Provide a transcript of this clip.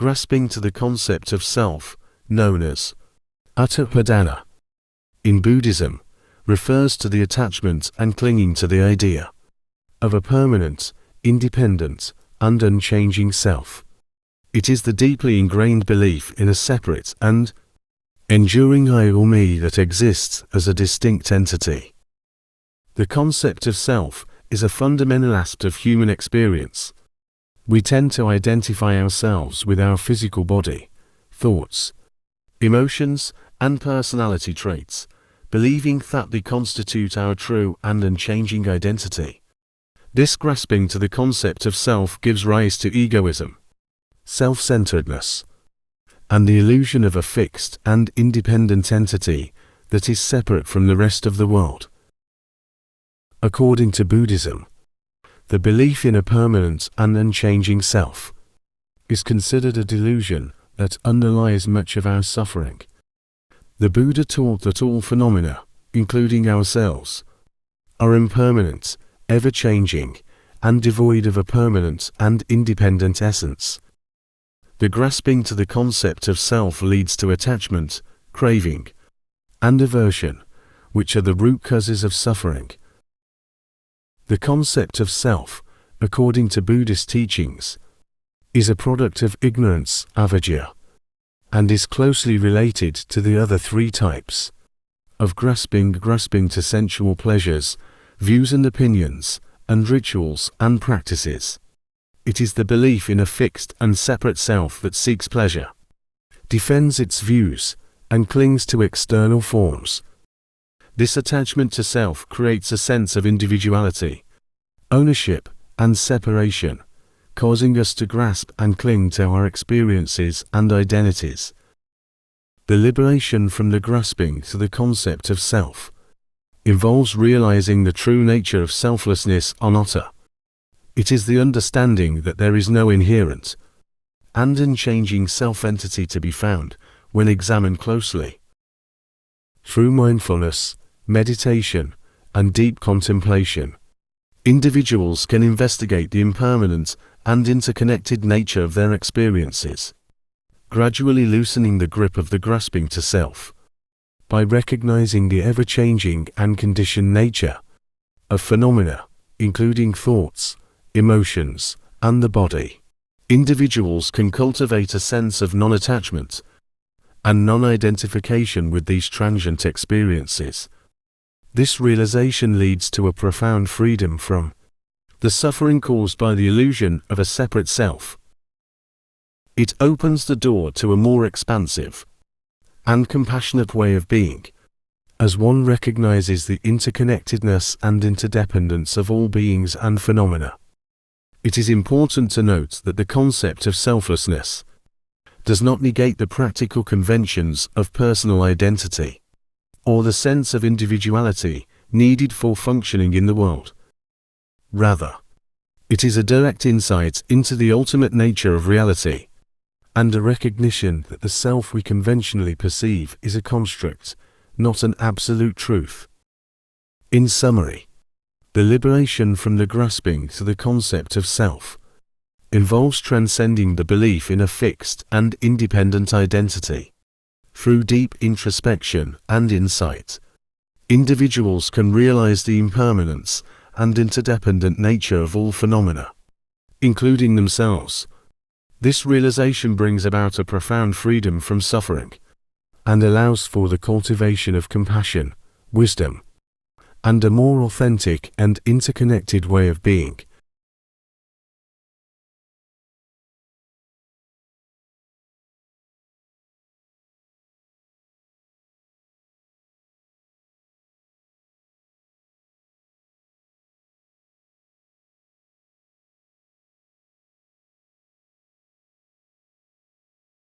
grasping to the concept of self, known as Atta-Upadana, in Buddhism, refers to the attachment and clinging to the idea of a permanent, independent, and unchanging self. It is the deeply ingrained belief in a separate and enduring I or me that exists as a distinct entity. The concept of self is a fundamental aspect of human experience. We tend to identify ourselves with our physical body, thoughts, emotions, and personality traits, believing that they constitute our true and unchanging identity. This grasping to the concept of self gives rise to egoism, self-centeredness, and the illusion of a fixed and independent entity that is separate from the rest of the world. According to Buddhism, the belief in a permanent and unchanging self is considered a delusion that underlies much of our suffering. The Buddha taught that all phenomena, including ourselves, are impermanent, ever-changing, and devoid of a permanent and independent essence. The grasping to the concept of self leads to attachment, craving, and aversion, which are the root causes of suffering. The concept of self, according to Buddhist teachings, is a product of ignorance, avidya, and is closely related to the other three types of grasping to sensual pleasures, views and opinions, and rituals and practices. It is the belief in a fixed and separate self that seeks pleasure, defends its views, and clings to external forms. This attachment to self creates a sense of individuality, ownership, and separation, causing us to grasp and cling to our experiences and identities. The liberation from the grasping to the concept of self involves realizing the true nature of selflessness, anatta. It is the understanding that there is no inherent and unchanging self-entity to be found when examined closely. Through mindfulness, meditation, and deep contemplation, individuals can investigate the impermanent and interconnected nature of their experiences, gradually loosening the grip of the grasping to self. By recognizing the ever-changing and conditioned nature of phenomena, including thoughts, emotions, and the body, individuals can cultivate a sense of non-attachment and non-identification with these transient experiences. This realization leads to a profound freedom from the suffering caused by the illusion of a separate self. It opens the door to a more expansive and compassionate way of being, as one recognizes the interconnectedness and interdependence of all beings and phenomena. It is important to note that the concept of selflessness does not negate the practical conventions of personal identity or the sense of individuality needed for functioning in the world. Rather, it is a direct insight into the ultimate nature of reality and a recognition that the self we conventionally perceive is a construct, not an absolute truth. In summary, the liberation from the grasping to the concept of self involves transcending the belief in a fixed and independent identity. Through deep introspection and insight, individuals can realize the impermanence and interdependent nature of all phenomena, including themselves. This realization brings about a profound freedom from suffering and allows for the cultivation of compassion, wisdom, and a more authentic and interconnected way of being.